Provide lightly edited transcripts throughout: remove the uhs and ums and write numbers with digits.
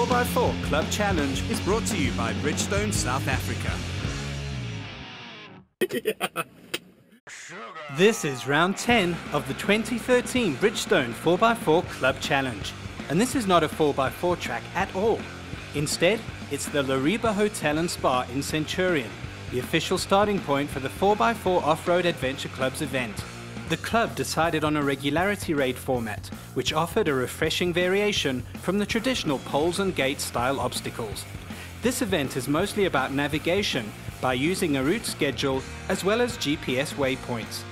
4x4 Club Challenge is brought to you by Bridgestone, South Africa. This is round 10 of the 2013 Bridgestone 4x4 Club Challenge. And this is not a 4x4 track at all. Instead, it's the Lariba Hotel and Spa in Centurion, the official starting point for the 4x4 Offroad Adventure Club's event. The club decided on a regularity raid format, which offered a refreshing variation from the traditional poles and gates style obstacles. This event is mostly about navigation by using a route schedule as well as GPS waypoints.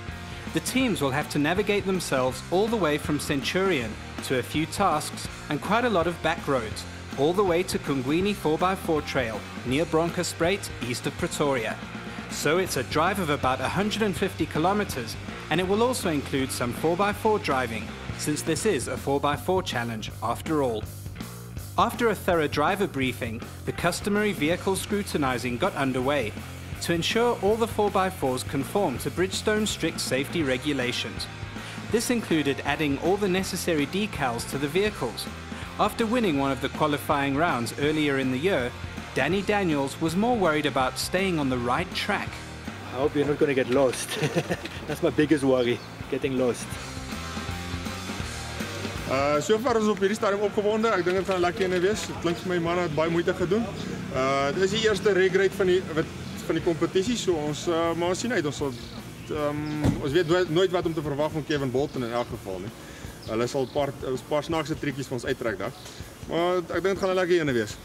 The teams will have to navigate themselves all the way from Centurion to a few tasks and quite a lot of back roads, all the way to Kungwini 4x4 Trail near Bronkhorstspruit east of Pretoria. So it's a drive of about 150 kilometers, and it will also include some 4x4 driving, since this is a 4x4 challenge after all. After a thorough driver briefing, the customary vehicle scrutinizing got underway to ensure all the 4x4s conform to Bridgestone's strict safety regulations. This included adding all the necessary decals to the vehicles. After winning one of the qualifying rounds earlier in the year, Danny Daniels was more worried about staying on the right track. I hope you're not going to get lost. That's my biggest worry, getting lost. So far is op hierdie stadium opgewonde. Ek dink dit gaan 'n lekker ene wees. Dit klink vir my manne het baie moeite gedoen. Dit is die eerste reg raid van die kompetisie, so maar ons sien uit. Ons weet nooit wat om te verwag van Kevin Bolton in elk geval nie. Hulle sal 'n paar snaakse triekies vir ons uittrek daar. Maar ek dink dit gaan 'n lekker ene wees.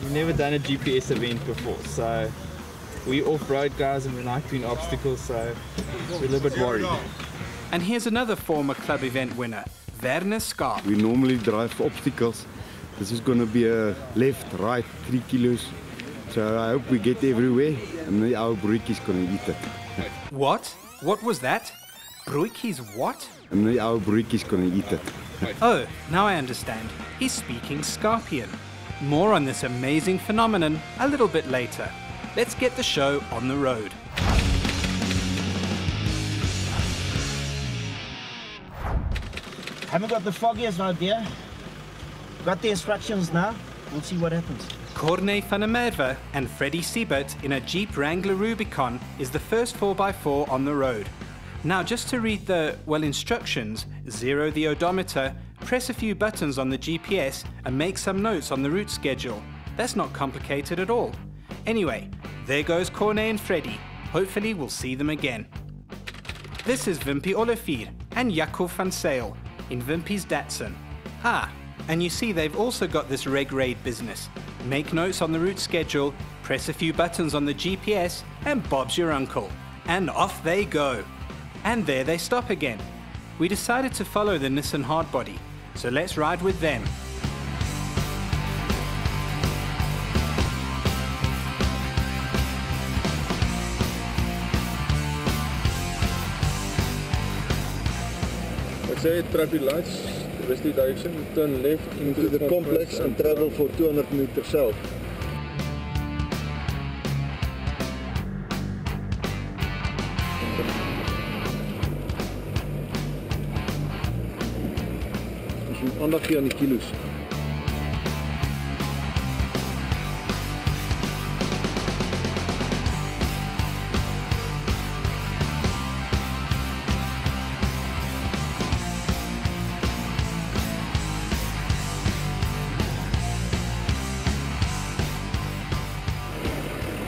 We've never done a GPS event before, so we off-road guys and we like doing obstacles, so we're a little bit worried. And here's another former club event winner, Werner Schaap. We normally drive obstacles. This is going to be a left, right, 3 kilos. So I hope we get everywhere and our broekies going to eat it. What? What was that? Broekies what? And our broekies going to eat it. Oh, now I understand. He's speaking Scarpian. More on this amazing phenomenon a little bit later. Let's get the show on the road. Haven't got the foggiest idea. Got the instructions now. We'll see what happens. Corne van der Merwe and Freddie Siebert in a Jeep Wrangler Rubicon is the first 4x4 on the road. Now just to read the, instructions, zero the odometer, press a few buttons on the GPS and make some notes on the route schedule. That's not complicated at all. Anyway, there goes Corne and Freddie. Hopefully we'll see them again. This is Wimpy Olivier and Jaco van Sail in Wimpy's Datsun. And you see they've also got this reg raid business. Make notes on the route schedule, press a few buttons on the GPS, and Bob's your uncle. And off they go. And there they stop again. We decided to follow the Nissan Hardbody, so let's ride with them. Let's say traffic lights, west direction, turn left into the complex and travel for 200 meters south. Dus je moet aandacht geven aan die kilo's.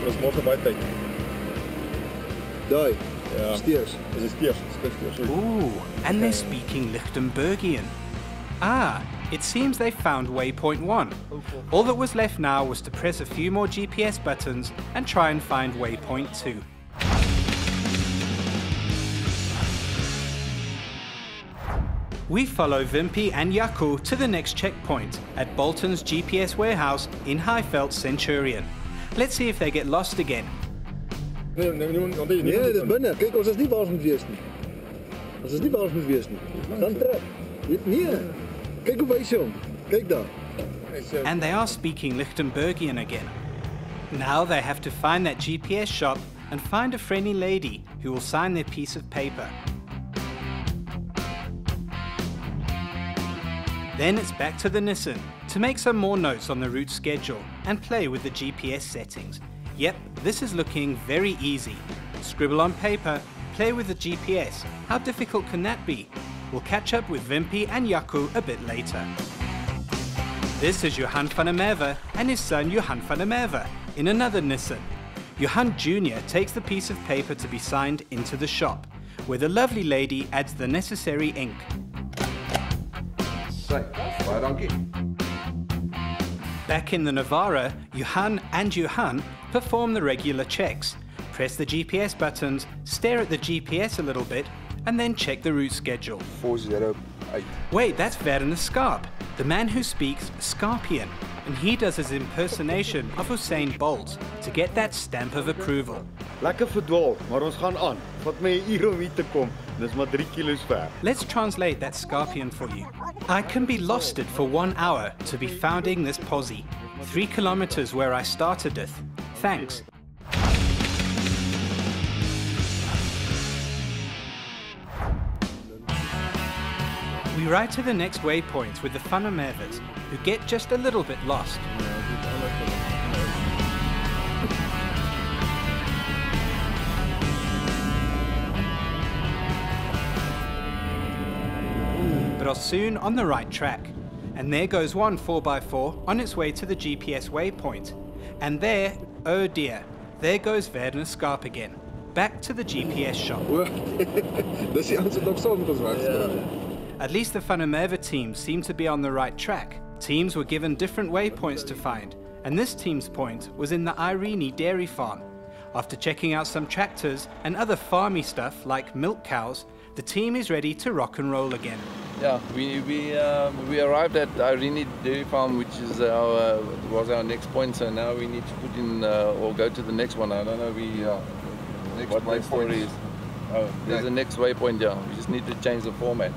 Dat is morgen bij tijd. Daai, Ja. steers. Dat is steers. Ooh, and they're speaking Lichtenbergian. It seems they found waypoint 1. All that was left now was to press a few more GPS buttons and try and find waypoint 2. We follow Wimpy and Jaco to the next checkpoint at Bolton's GPS warehouse in Highveld Centurion. Let's see if they get lost again. Nee, dit is binnen. Kijk, ons is niet waar ons moet wees nie. Ons is niet waar ons moet wees nie. Gaan terug. Nee. Kijk hoe wys jy hom. Kijk daar. And they are speaking Lichtenbergian again. Now they have to find that GPS shop and find a friendly lady who will sign their piece of paper. Then it's back to the Nissan to to make some more notes on the route schedule and play with the GPS settings. Yep, this is looking very easy. Scribble on paper, play with the GPS. How difficult can that be? We'll catch up with Wimpy and Jaco a bit later. This is Johan van der Merwe and his son Johan van der Merwe in another Nissan. Johan Jr. takes the piece of paper to be signed into the shop, where the lovely lady adds the necessary ink. Back in the Navara, Johan and Johan perform the regular checks. Press the GPS buttons, stare at the GPS a little bit, and then check the route schedule. 408. Wait, that's Werner Skarp, the man who speaks Scarpian, and he does his impersonation of Usain Bolt to get that stamp of approval. Lekker verdwaal, maar ons gaan aan. Vat my 'n uur om hier te kom. Dis maar 3 kilos ver. Let's translate that Scarpian for you. I can be losted for 1 hour to be founding this posse. 3 kilometers where I started it. Thanks. We ride to the next waypoint with the Van der Merwes, who get just a little bit lost. But are soon on the right track. And there goes one 4x4 on its way to the GPS waypoint. And there, oh dear, there goes Werner Skarp again. Back to the GPS shop. Dis die ons het nog saam met ons weg. At least the Van der Merwe team seemed to be on the right track. Teams were given different waypoints to find, and this team's point was in the Irene dairy farm. After checking out some tractors and other farmy stuff like milk cows, the team is ready to rock and roll again. Yeah, we arrived at Irene dairy farm, which is was our next point. So now we need to put in or go to the next one. I don't know what my story is. Oh, there's a next waypoint. Yeah, we just need to change the format.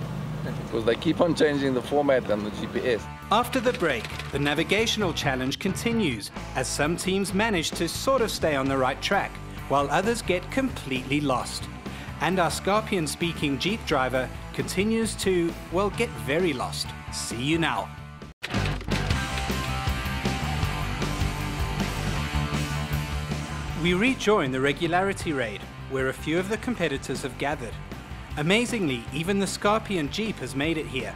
Because they keep on changing the format on the GPS. After the break, the navigational challenge continues as some teams manage to sort of stay on the right track, while others get completely lost. And our Scarpian-speaking Jeep driver continues to, well, get very lost. See you now. We rejoin the regularity raid, where a few of the competitors have gathered. Amazingly, even the Scarpian Jeep has made it here.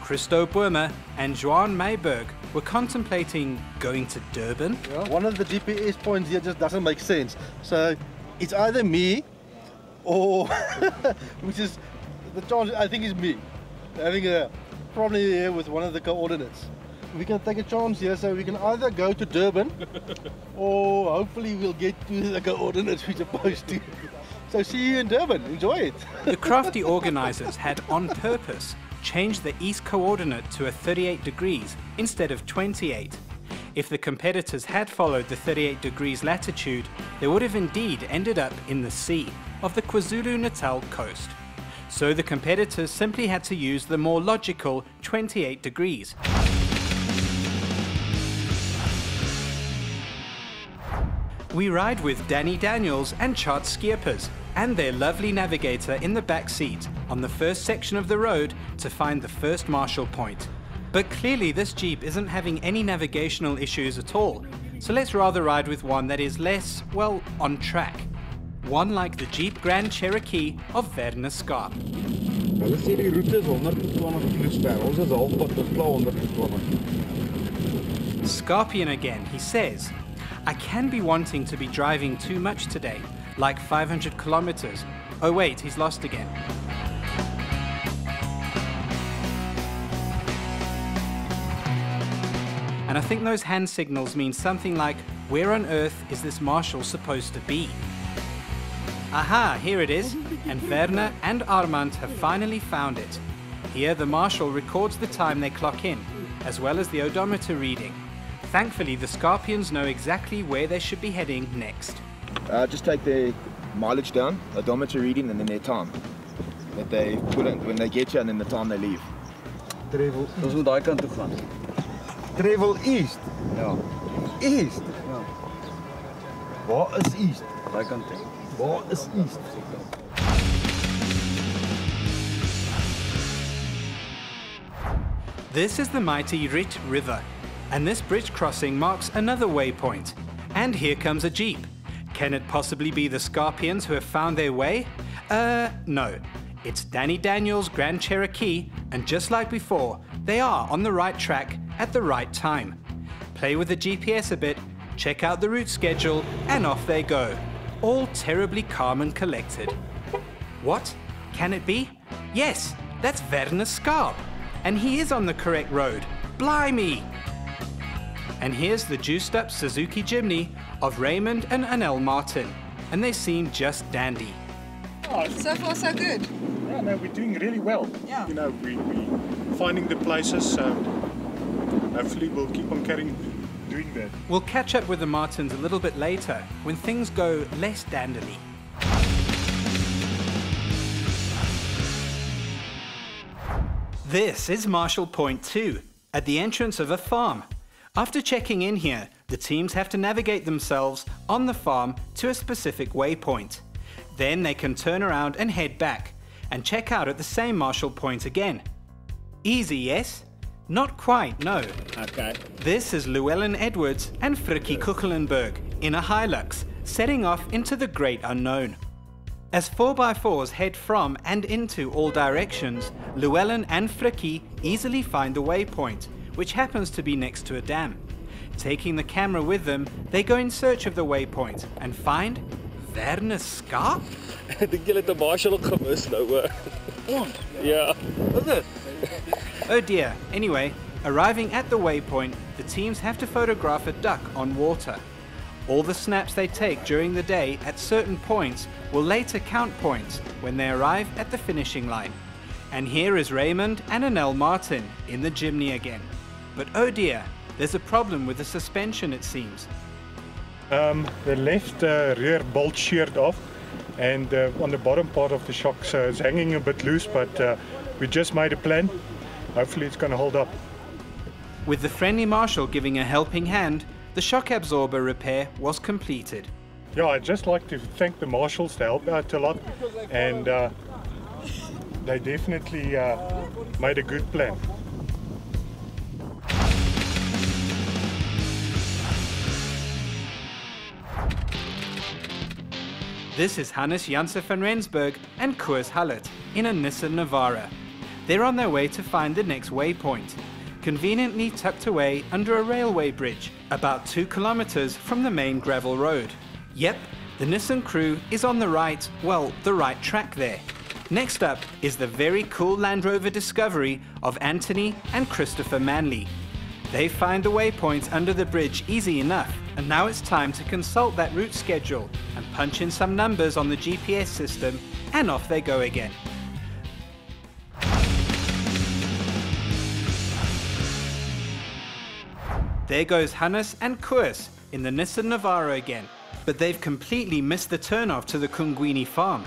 Christo Boermer and Joan Meiberg were contemplating going to Durban. Yeah. One of the GPS points here just doesn't make sense. So it's either me or, which is, the chance I think is me, having a problem here with one of the coordinates. We can take a chance here, so we can either go to Durban or hopefully we'll get to the coordinates we're supposed to. So see you in Durban, enjoy it. The crafty organizers had on purpose changed the east coordinate to a 38 degrees instead of 28. If the competitors had followed the 38 degrees latitude, they would have indeed ended up in the sea of the KwaZulu-Natal coast. So the competitors simply had to use the more logical 28 degrees. We ride with Danny Daniels and Chart Skierpers and their lovely navigator in the back seat on the first section of the road to find the first marshal point. But clearly this Jeep isn't having any navigational issues at all, so let's rather ride with one that is less, well, on track. One like the Jeep Grand Cherokee of Werner Skarp. Hulle sê die roete is 120 km ver. Ons is halfpad tot klaar 120. Scarpian again, he says, I can be wanting to be driving too much today, like 500 kilometers. Oh wait, he's lost again. And I think those hand signals mean something like, where on earth is this marshal supposed to be? Aha, here it is, and Werner and Armand have finally found it. Here the marshal records the time they clock in, as well as the odometer reading. Thankfully, the Scarpians know exactly where they should be heading next. Just take their mileage down, odometer reading, and then their time that they put in when they get here, and then the time they leave. Travel. Ons moet daai kant toe gaan. Travel east. Ja. East. Ja. Waar is east? Daai kant toe. Waar is east? This is the mighty Rit River, And this bridge crossing marks another waypoint. And here comes a jeep. Can it possibly be the Scorpions who have found their way? No. It's Danny Daniel's Grand Cherokee, and just like before, they are on the right track at the right time. Play with the GPS a bit, check out the route schedule, and off they go. All terribly calm and collected. What? Can it be? Yes, that's Werner Skarp. And he is on the correct road. Blimey! And here's the juiced up Suzuki Jimny of Raymond and Anel Martin. And they seem just dandy. So far so good. Yeah, no, we're doing really well. Yeah. You know, we're finding the places, so hopefully we'll keep on doing that. We'll catch up with the Martins a little bit later when things go less dandily. This is Marshall Point 2, at the entrance of a farm. After checking in here, the teams have to navigate themselves on the farm to a specific waypoint. Then they can turn around and head back, and check out at the same Marshall Point again. Easy, yes? Not quite, no. Okay. This is Llewellyn Edwards and Frikkie Kuchelenberg in a Hilux, setting off into the great unknown. As 4x4s head from and into all directions, Llewellyn and Frikkie easily find the waypoint, which happens to be next to a dam. Taking the camera with them, they go in search of the waypoint and find Werner Skarp? Ek dink julle het 'n Marshall ook gemis nou hoor. Ja. Oh dear. Anyway, arriving at the waypoint, the teams have to photograph a duck on water. All the snaps they take during the day at certain points will later count points when they arrive at the finishing line. And here is Raymond and Anel Martin in the Jimny again. But oh dear, there's a problem with the suspension, it seems. The left rear bolt sheared off, and on the bottom part of the shock, so it's hanging a bit loose, but we just made a plan. Hopefully it's going to hold up. With the friendly Marshall giving a helping hand, the shock absorber repair was completed. Yeah, I'd just like to thank the Marshalls to help out a lot, and they definitely made a good plan. This is Hannes Janse van Rensburg and Koos Hullet in a Nissan Navara. They're on their way to find the next waypoint, conveniently tucked away under a railway bridge, about 2 kilometers from the main gravel road. Yep, the Nissan crew is on the right track there. Next up is the very cool Land Rover Discovery of Anthony and Christopher Manley. They find the waypoint under the bridge easy enough, and now it's time to consult that route schedule and punch in some numbers on the GPS system, and off they go again. There goes Hannes and Koos in the Nissan Navara again, but they've completely missed the turnoff to the Kungwini farm.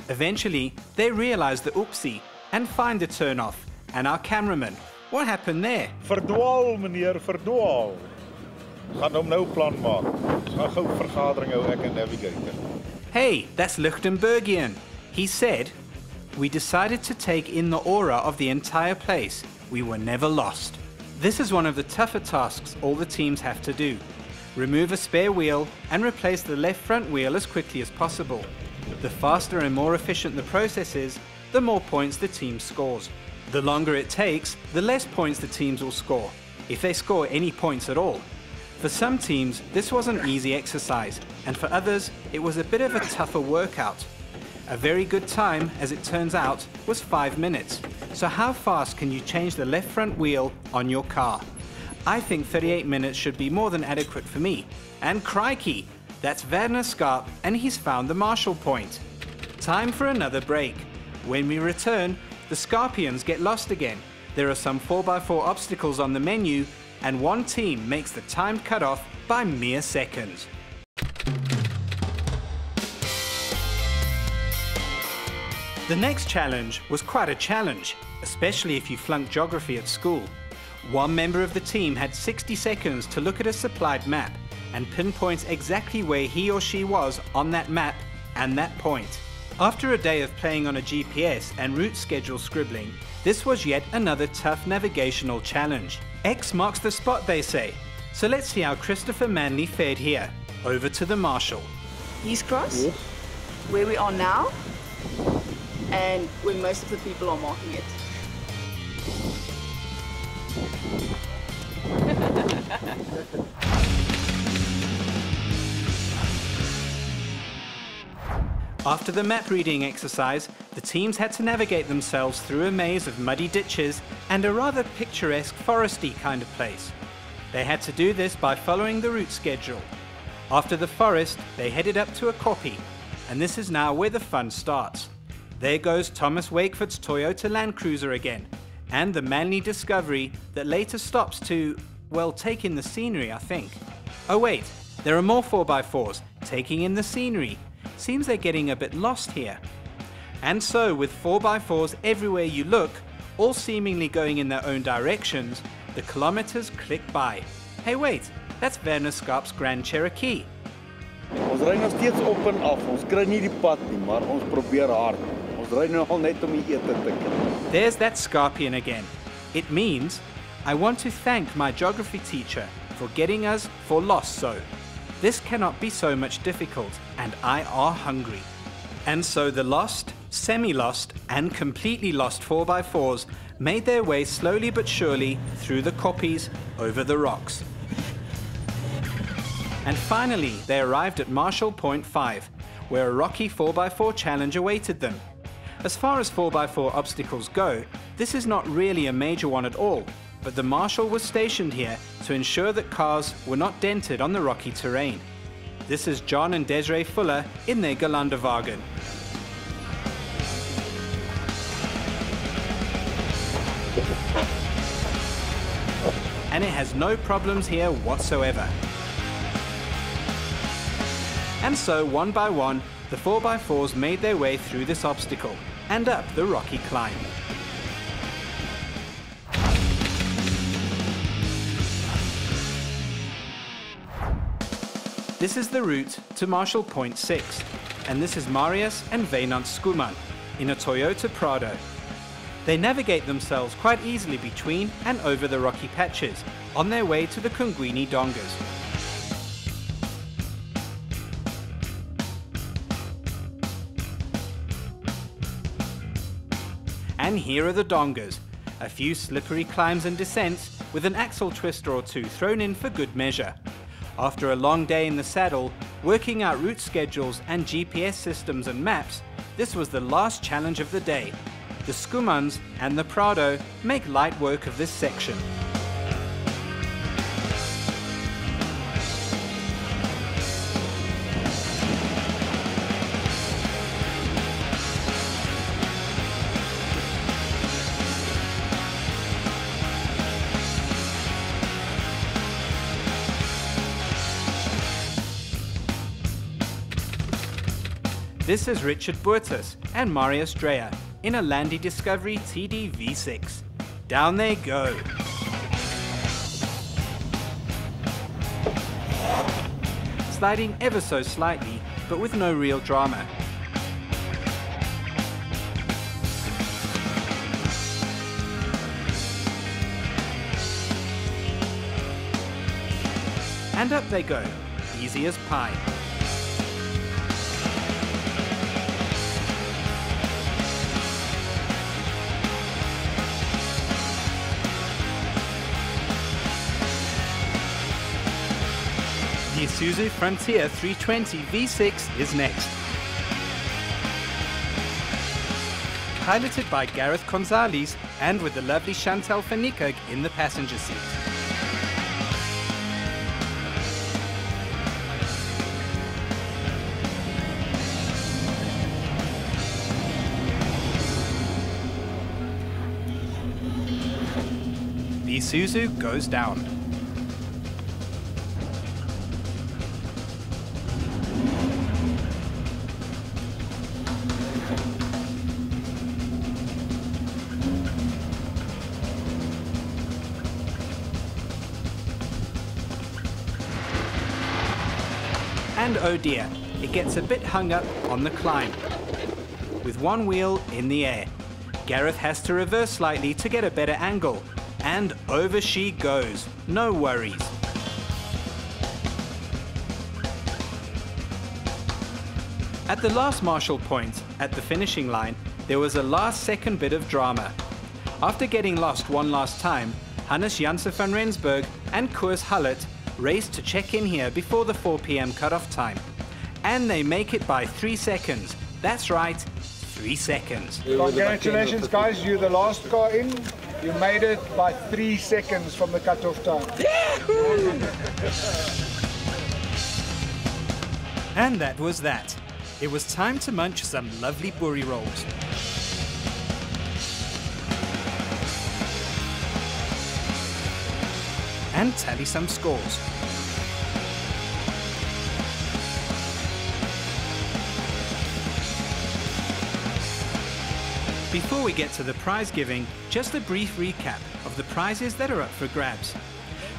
Eventually, they realize the oopsie and find the turnoff, and our cameraman. What happened there? Verdwaal, meneer, verdwaal. Gaan hom nou plan maak. Ons gaan gou vergadering hou ek en navigator. Hey, that's Lichtenbergian. He said, "We decided to take in the aura of the entire place. We were never lost." This is one of the tougher tasks all the teams have to do. Remove a spare wheel and replace the left front wheel as quickly as possible. The faster and more efficient the process is, the more points the team scores. The longer it takes, the less points the teams will score, if they score any points at all. For some teams, this was an easy exercise, and for others, it was a bit of a tougher workout. A very good time, as it turns out, was 5 minutes. So how fast can you change the left front wheel on your car? I think 38 minutes should be more than adequate for me. And crikey, that's Werner Skarp, and he's found the Marshall point. Time for another break. When we return, the Scorpions get lost again. There are some 4x4 obstacles on the menu, and one team makes the timed cutoff by mere seconds. The next challenge was quite a challenge, especially if you flunked geography at school. One member of the team had 60 seconds to look at a supplied map and pinpoint exactly where he or she was on that map and that point. After a day of playing on a GPS and route schedule scribbling, this was yet another tough navigational challenge. X marks the spot, they say. So let's see how Christopher Manley fared here. Over to the Marshall. East Cross, where we are now, and where most of the people are marking it. After the map reading exercise, the teams had to navigate themselves through a maze of muddy ditches and a rather picturesque foresty kind of place. They had to do this by following the route schedule. After the forest, they headed up to a kopje, and this is now where the fun starts. There goes Thomas Wakeford's Toyota Land Cruiser again, and the Manley Discovery that later stops to, well, take in the scenery, I think. Oh wait, there are more 4x4s taking in the scenery. Seems they're getting a bit lost here. And so, with 4x4s everywhere you look, all seemingly going in their own directions, the kilometers click by. Hey wait, that's Werner Skarp's Grand Cherokee. Ons ry nog steeds op en af. Ons kry nie die pad nie, maar ons probeer hard. Ons ry nou al net om die ete te kry. There's that Scarpian again. It means, I want to thank my geography teacher for getting us for lost so. This cannot be so much difficult, and I are hungry. And so the lost, semi-lost, and completely lost 4x4s made their way slowly but surely through the kopjes over the rocks. And finally, they arrived at Marshall Point 5, where a rocky 4x4 challenge awaited them. As far as 4x4 obstacles go, this is not really a major one at all, but the Marshal was stationed here to ensure that cars were not dented on the rocky terrain. This is John and Desiree Fuller in their Gelandewagen. And it has no problems here whatsoever. And so, one by one, the 4x4s made their way through this obstacle and up the rocky climb. This is the route to Marshall Point 6, and this is Marius and Wynand Schoeman in a Toyota Prado. They navigate themselves quite easily between and over the rocky patches on their way to the Kungwini Dongas. And here are the Dongas, a few slippery climbs and descents with an axle twister or two thrown in for good measure. After a long day in the saddle, working out route schedules and GPS systems and maps, this was the last challenge of the day. The Schoemans and the Prado make light work of this section. This is Richard Boertes and Marius Dreyer in a Landy Discovery TD V6. Down they go. Sliding ever so slightly, but with no real drama. And up they go, easy as pie. The Isuzu Frontier 320 V6 is next. Piloted by Gareth Gonzalez and with the lovely Chantal Fanikag in the passenger seat. The Isuzu goes down. And oh dear, it gets a bit hung up on the climb. with one wheel in the air. Gareth has to reverse slightly to get a better angle. And over she goes, no worries. At the last marshal point, at the finishing line, there was a last-second bit of drama. After getting lost one last time, Hannes Janse van Rensburg and Koos Hullet raced to check in here before the 4 p.m. cut-off time. And they make it by 3 seconds. That's right, 3 seconds. Congratulations guys, you're the last car in. You made it by 3 seconds from the cut-off time. And that was that. It was time to munch some lovely boerie rolls. And tally some scores. Before we get to the prize giving, just a brief recap of the prizes that are up for grabs.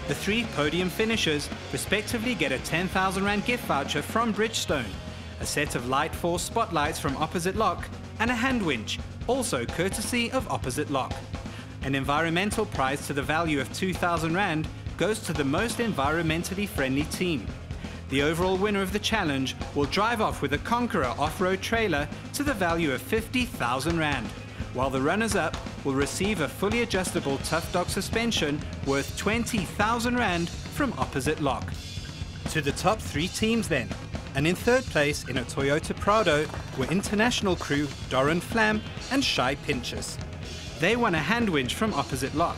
The 3 podium finishers respectively get a 10,000 Rand gift voucher from Bridgestone, a set of Light Force spotlights from Opposite Lock, and a hand winch, also courtesy of Opposite Lock. An environmental prize to the value of 2,000 Rand goes to the most environmentally friendly team. The overall winner of the challenge will drive off with a Conqueror off-road trailer to the value of 50,000 Rand, while the runners-up will receive a fully adjustable Tough Dog suspension worth 20,000 Rand from Opposite Lock. To the top 3 teams then. And in third place in a Toyota Prado were international crew Doran Flam and Shai Pinchas. They won a hand winch from Opposite Lock.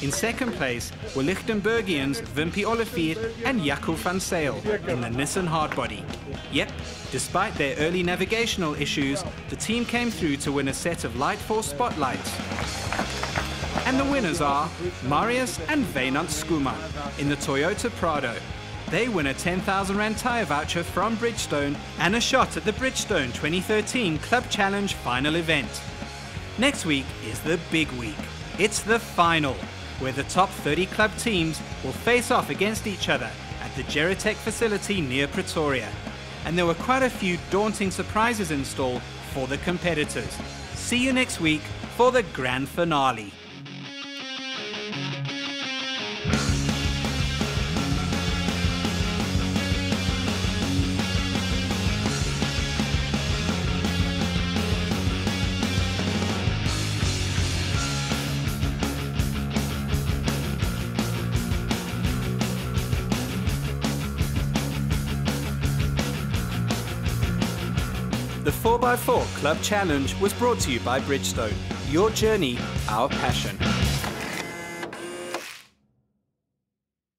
In second place were Lichtenbergians Wimpy Olivier and Jaco van Sale in the Nissan Hardbody. Yep, despite their early navigational issues, the team came through to win a set of Light Force spotlights. And the winners are Marius and Wynand Skuman in the Toyota Prado. They win a 10,000 Rand tyre voucher from Bridgestone and a shot at the Bridgestone 2013 Club Challenge final event. Next week is the big week. It's the final, where the top 30 club teams will face off against each other at the Geritech facility near Pretoria. And there were quite a few daunting surprises in store for the competitors. See you next week for the grand finale. The 4x4 Club Challenge was brought to you by Bridgestone. Your journey, our passion.